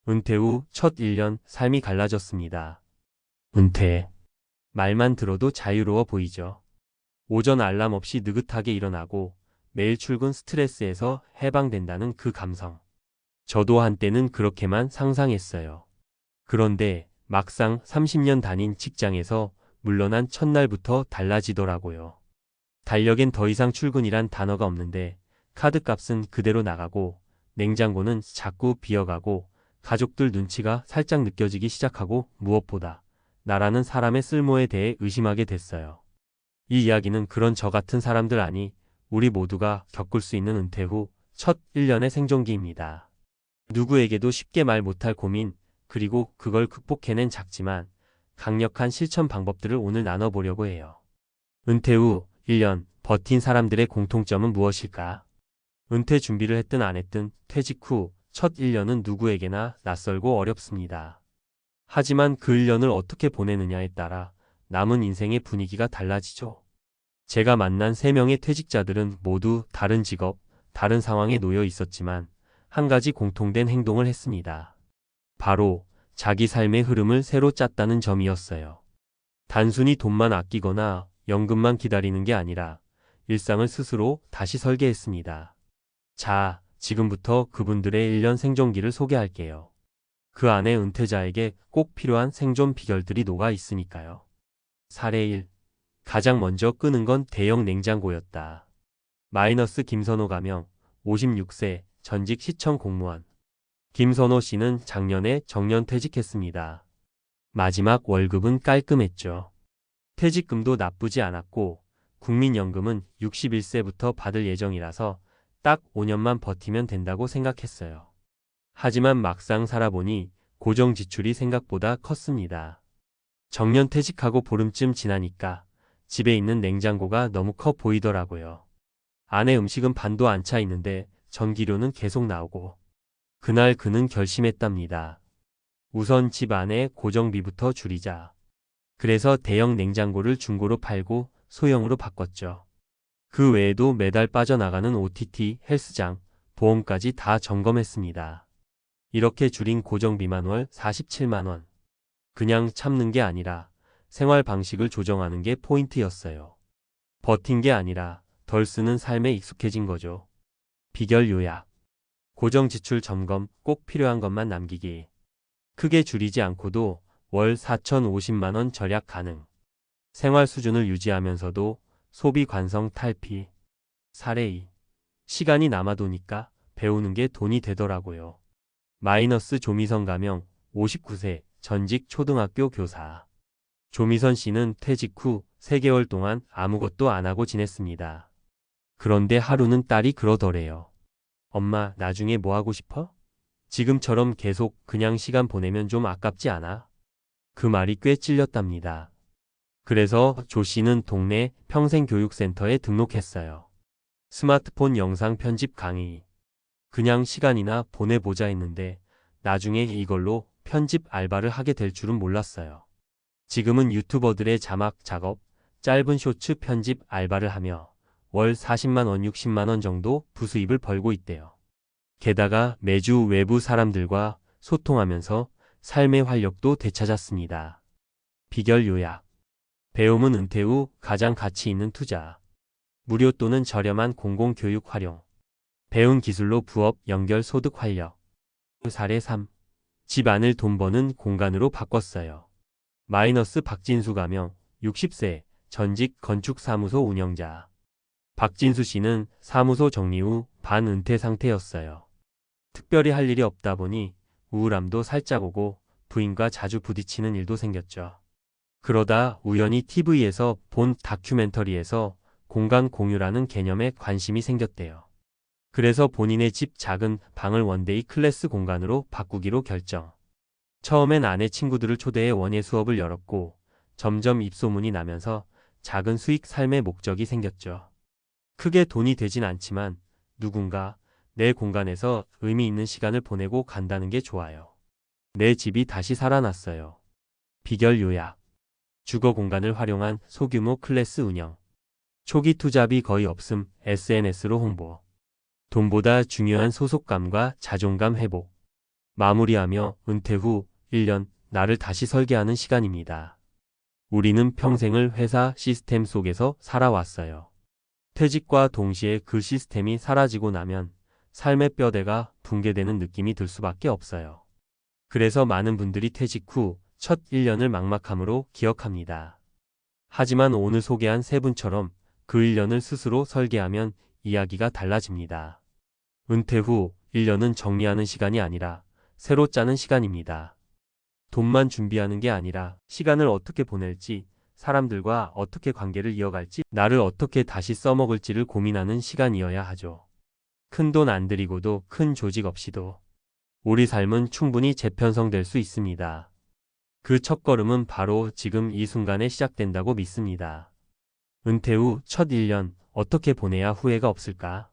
은퇴 후 첫 1년 삶이 갈라졌습니다. 은퇴. 말만 들어도 자유로워 보이죠. 오전 알람 없이 느긋하게 일어나고 매일 출근 스트레스에서 해방된다는 그 감성. 저도 한때는 그렇게만 상상했어요. 그런데 막상 30년 다닌 직장에서 물러난 첫날부터 달라지더라고요. 달력엔 더 이상 출근이란 단어가 없는데 카드값은 그대로 나가고 냉장고는 자꾸 비어가고 가족들 눈치가 살짝 느껴지기 시작하고 무엇보다 나라는 사람의 쓸모에 대해 의심하게 됐어요. 이 이야기는 그런 저 같은 사람들 아니 우리 모두가 겪을 수 있는 은퇴 후 첫 1년의 생존기입니다. 누구에게도 쉽게 말 못할 고민 그리고 그걸 극복해낸 작지만 강력한 실천 방법들을 오늘 나눠보려고 해요. 은퇴 후 1년 버틴 사람들의 공통점은 무엇일까? 은퇴 준비를 했든 안 했든 퇴직 후 첫 1년은 누구에게나 낯설고 어렵습니다. 하지만 그 1년을 어떻게 보내느냐에 따라 남은 인생의 분위기가 달라지죠. 제가 만난 3명의 퇴직자들은 모두 다른 직업, 다른 상황에 놓여 있었지만 한 가지 공통된 행동을 했습니다. 바로 자기 삶의 흐름을 새로 짰다는 점이었어요. 단순히 돈만 아끼거나 연금만 기다리는 게 아니라 일상을 스스로 다시 설계했습니다. 자, 지금부터 그분들의 1년 생존기를 소개할게요. 그 안에 은퇴자에게 꼭 필요한 생존 비결들이 녹아 있으니까요. 사례 1. 가장 먼저 끄는 건 대형 냉장고였다. 마이너스 김선호 가명, 56세, 전직 시청 공무원. 김선호 씨는 작년에 정년 퇴직했습니다. 마지막 월급은 깔끔했죠. 퇴직금도 나쁘지 않았고 국민연금은 61세부터 받을 예정이라서 딱 5년만 버티면 된다고 생각했어요. 하지만 막상 살아보니 고정 지출이 생각보다 컸습니다. 정년 퇴직하고 보름쯤 지나니까 집에 있는 냉장고가 너무 커 보이더라고요. 안에 음식은 반도 안 차 있는데 전기료는 계속 나오고. 그날 그는 결심했답니다. 우선 집 안에 고정비부터 줄이자. 그래서 대형 냉장고를 중고로 팔고 소형으로 바꿨죠. 그 외에도 매달 빠져나가는 OTT, 헬스장, 보험까지 다 점검했습니다. 이렇게 줄인 고정비만 월 47만 원. 그냥 참는 게 아니라 생활 방식을 조정하는 게 포인트였어요. 버틴 게 아니라 덜 쓰는 삶에 익숙해진 거죠. 비결 요약. 고정 지출 점검, 꼭 필요한 것만 남기기. 크게 줄이지 않고도 월 4,050만 원 절약 가능. 생활 수준을 유지하면서도 소비 관성 탈피. 사례 2. 시간이 남아도니까 배우는 게 돈이 되더라고요. 마이너스 조미선 가명, 59세, 전직 초등학교 교사. 조미선 씨는 퇴직 후 3개월 동안 아무것도 안 하고 지냈습니다. 그런데 하루는 딸이 그러더래요. 엄마, 나중에 뭐 하고 싶어? 지금처럼 계속 그냥 시간 보내면 좀 아깝지 않아? 그 말이 꽤 찔렸답니다. 그래서 조 씨는 동네 평생교육센터에 등록했어요. 스마트폰 영상 편집 강의. 그냥 시간이나 보내보자 했는데 나중에 이걸로 편집 알바를 하게 될 줄은 몰랐어요. 지금은 유튜버들의 자막 작업, 짧은 쇼츠 편집 알바를 하며 월 40만 원, 60만 원 정도 부수입을 벌고 있대요. 게다가 매주 외부 사람들과 소통하면서 삶의 활력도 되찾았습니다. 비결 요약. 배움은 은퇴 후 가장 가치 있는 투자. 무료 또는 저렴한 공공교육 활용. 배운 기술로 부업 연결 소득 활력. 사례 3. 집 안을 돈 버는 공간으로 바꿨어요. 마이너스 박진수 가명, 60세, 전직 건축사무소 운영자. 박진수 씨는 사무소 정리 후 반은퇴 상태였어요. 특별히 할 일이 없다 보니 우울함도 살짝 오고 부인과 자주 부딪히는 일도 생겼죠. 그러다 우연히 TV에서 본 다큐멘터리에서 공간 공유라는 개념에 관심이 생겼대요. 그래서 본인의 집 작은 방을 원데이 클래스 공간으로 바꾸기로 결정. 처음엔 아내 친구들을 초대해 원예 수업을 열었고 점점 입소문이 나면서 작은 수익 삶의 목적이 생겼죠. 크게 돈이 되진 않지만 누군가 내 공간에서 의미 있는 시간을 보내고 간다는 게 좋아요. 내 집이 다시 살아났어요. 비결 요약. 주거 공간을 활용한 소규모 클래스 운영. 초기 투자비 거의 없음, SNS로 홍보. 돈보다 중요한 소속감과 자존감 회복. 마무리하며 은퇴 후 1년 나를 다시 설계하는 시간입니다. 우리는 평생을 회사 시스템 속에서 살아왔어요. 퇴직과 동시에 그 시스템이 사라지고 나면 삶의 뼈대가 붕괴되는 느낌이 들 수밖에 없어요. 그래서 많은 분들이 퇴직 후 첫 1년을 막막함으로 기억합니다. 하지만 오늘 소개한 세 분처럼 그 1년을 스스로 설계하면 이야기가 달라집니다. 은퇴 후 1년은 정리하는 시간이 아니라 새로 짜는 시간입니다. 돈만 준비하는 게 아니라 시간을 어떻게 보낼지, 사람들과 어떻게 관계를 이어갈지, 나를 어떻게 다시 써먹을지를 고민하는 시간이어야 하죠. 큰 돈 안 들이고도 큰 조직 없이도 우리 삶은 충분히 재편성될 수 있습니다. 그 첫걸음은 바로 지금 이 순간에 시작된다고 믿습니다. 은퇴 후 첫 1년 어떻게 보내야 후회가 없을까?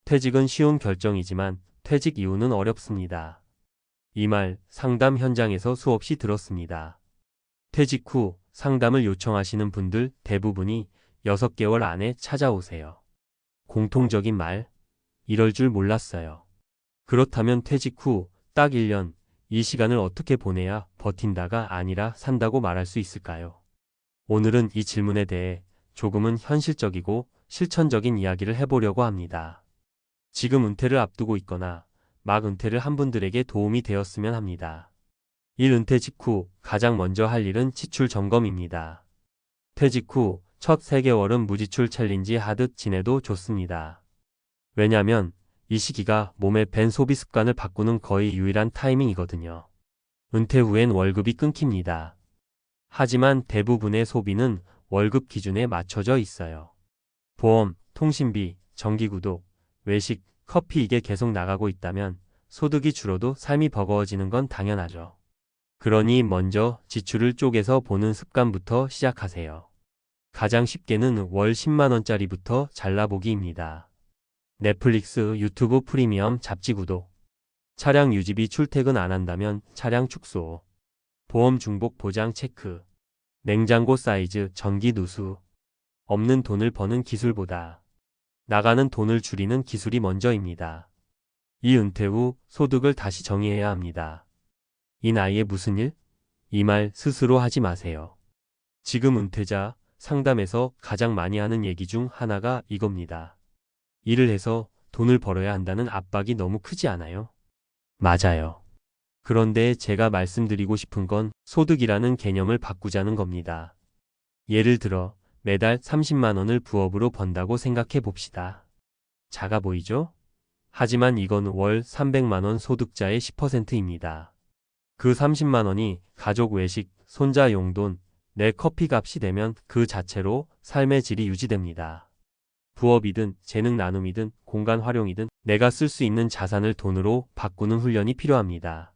퇴직은 쉬운 결정이지만 퇴직 이후는 어렵습니다. 이 말 상담 현장에서 수없이 들었습니다. 퇴직 후 상담을 요청하시는 분들 대부분이 6개월 안에 찾아오세요. 공통적인 말, 이럴 줄 몰랐어요. 그렇다면 퇴직 후 딱 1년, 이 시간을 어떻게 보내야 버틴다가 아니라 산다고 말할 수 있을까요? 오늘은 이 질문에 대해 조금은 현실적이고 실천적인 이야기를 해보려고 합니다. 지금 은퇴를 앞두고 있거나 막 은퇴를 한 분들에게 도움이 되었으면 합니다. 은퇴 직후 가장 먼저 할 일은 지출 점검입니다. 퇴직 후 첫 3개월은 무지출 챌린지 하듯 지내도 좋습니다. 왜냐면 이 시기가 몸에 밴 소비 습관을 바꾸는 거의 유일한 타이밍이거든요. 은퇴 후엔 월급이 끊깁니다. 하지만 대부분의 소비는 월급 기준에 맞춰져 있어요. 보험, 통신비, 전기구독, 외식, 커피 이게 계속 나가고 있다면 소득이 줄어도 삶이 버거워지는 건 당연하죠. 그러니 먼저 지출을 쪼개서 보는 습관부터 시작하세요. 가장 쉽게는 월 10만 원짜리부터 잘라보기입니다. 넷플릭스, 유튜브 프리미엄, 잡지 구독, 차량 유지비 출퇴근 안 한다면 차량 축소, 보험 중복 보장 체크, 냉장고 사이즈, 전기 누수, 없는 돈을 버는 기술보다 나가는 돈을 줄이는 기술이 먼저입니다. 이 은퇴 후 소득을 다시 정의해야 합니다. 이 나이에 무슨 일? 이 말 스스로 하지 마세요. 지금 은퇴자 상담에서 가장 많이 하는 얘기 중 하나가 이겁니다. 일을 해서 돈을 벌어야 한다는 압박이 너무 크지 않아요? 맞아요. 그런데 제가 말씀드리고 싶은 건 소득이라는 개념을 바꾸자는 겁니다. 예를 들어 매달 30만 원을 부업으로 번다고 생각해 봅시다. 작아 보이죠? 하지만 이건 월 300만 원 소득자의 10%입니다. 그 30만 원이 가족 외식, 손자 용돈, 내 커피 값이 되면 그 자체로 삶의 질이 유지됩니다. 부업이든 재능 나눔이든 공간 활용이든 내가 쓸 수 있는 자산을 돈으로 바꾸는 훈련이 필요합니다.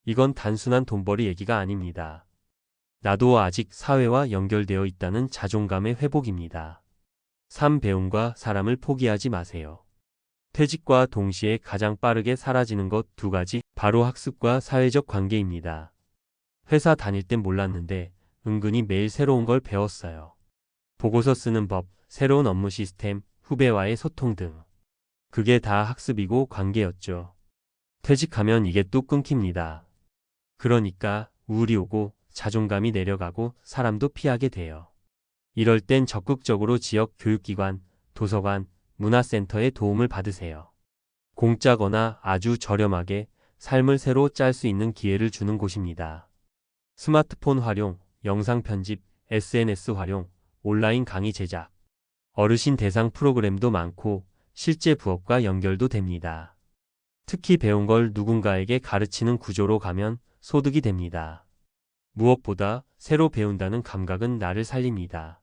이건 단순한 돈벌이 얘기가 아닙니다. 나도 아직 사회와 연결되어 있다는 자존감의 회복입니다. 삶 배움과 사람을 포기하지 마세요. 퇴직과 동시에 가장 빠르게 사라지는 것 2가지, 바로 학습과 사회적 관계입니다. 회사 다닐 땐 몰랐는데 은근히 매일 새로운 걸 배웠어요. 보고서 쓰는 법, 새로운 업무 시스템, 후배와의 소통 등. 그게 다 학습이고 관계였죠. 퇴직하면 이게 또 끊깁니다. 그러니까 우울이 오고 자존감이 내려가고 사람도 피하게 돼요. 이럴 땐 적극적으로 지역 교육기관, 도서관, 문화센터의 도움을 받으세요. 공짜거나 아주 저렴하게 삶을 새로 짤 수 있는 기회를 주는 곳입니다. 스마트폰 활용, 영상 편집, SNS 활용, 온라인 강의 제작, 어르신 대상 프로그램도 많고 실제 부업과 연결도 됩니다. 특히 배운 걸 누군가에게 가르치는 구조로 가면 소득이 됩니다. 무엇보다 새로 배운다는 감각은 나를 살립니다.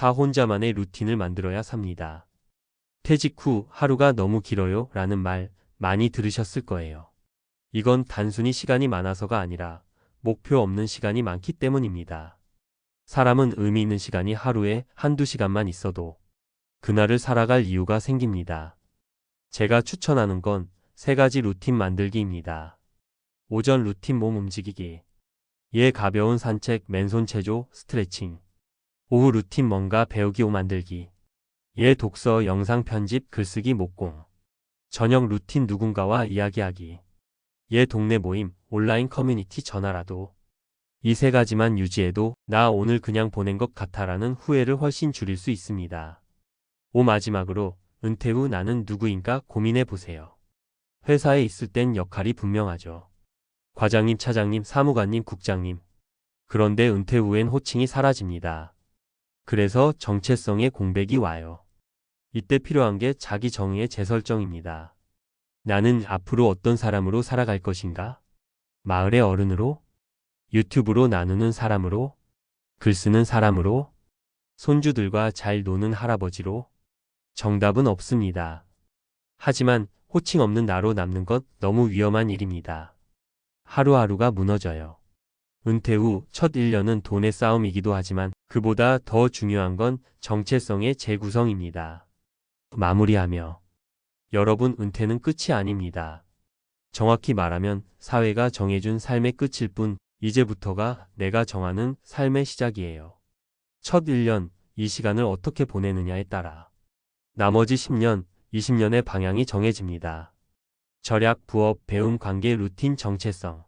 혼자만의 루틴을 만들어야 삽니다. 퇴직 후 하루가 너무 길어요 라는 말 많이 들으셨을 거예요. 이건 단순히 시간이 많아서가 아니라 목표 없는 시간이 많기 때문입니다. 사람은 의미 있는 시간이 하루에 1~2시간만 있어도 그날을 살아갈 이유가 생깁니다. 제가 추천하는 건 3가지 루틴 만들기입니다. 오전 루틴 몸 움직이기, 가벼운 산책, 맨손 체조, 스트레칭. 오후 루틴 뭔가 배우기 만들기, 독서, 영상 편집, 글쓰기, 목공. 저녁 루틴 누군가와 이야기하기, 동네 모임, 온라인 커뮤니티 전화라도. 이 세 가지만 유지해도 나 오늘 그냥 보낸 것 같아라는 후회를 훨씬 줄일 수 있습니다. 마지막으로 은퇴 후 나는 누구인가 고민해 보세요. 회사에 있을 땐 역할이 분명하죠. 과장님, 차장님, 사무관님, 국장님. 그런데 은퇴 후엔 호칭이 사라집니다. 그래서 정체성의 공백이 와요. 이때 필요한 게 자기 정의의 재설정입니다. 나는 앞으로 어떤 사람으로 살아갈 것인가? 마을의 어른으로? 유튜브로 나누는 사람으로? 글 쓰는 사람으로? 손주들과 잘 노는 할아버지로? 정답은 없습니다. 하지만 호칭 없는 나로 남는 것 너무 위험한 일입니다. 하루하루가 무너져요. 은퇴 후 첫 1년은 돈의 싸움이기도 하지만 그보다 더 중요한 건 정체성의 재구성입니다. 마무리하며 여러분, 은퇴는 끝이 아닙니다. 정확히 말하면 사회가 정해준 삶의 끝일 뿐 이제부터가 내가 정하는 삶의 시작이에요. 첫 1년, 이 시간을 어떻게 보내느냐에 따라 나머지 10년, 20년의 방향이 정해집니다. 절약, 부업, 배움, 관계, 루틴, 정체성.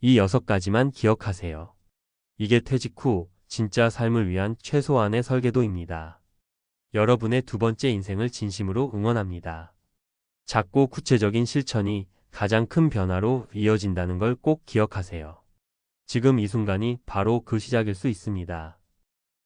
이 6가지만 기억하세요. 이게 퇴직 후 진짜 삶을 위한 최소한의 설계도입니다. 여러분의 두 번째 인생을 진심으로 응원합니다. 작고 구체적인 실천이 가장 큰 변화로 이어진다는 걸 꼭 기억하세요. 지금 이 순간이 바로 그 시작일 수 있습니다.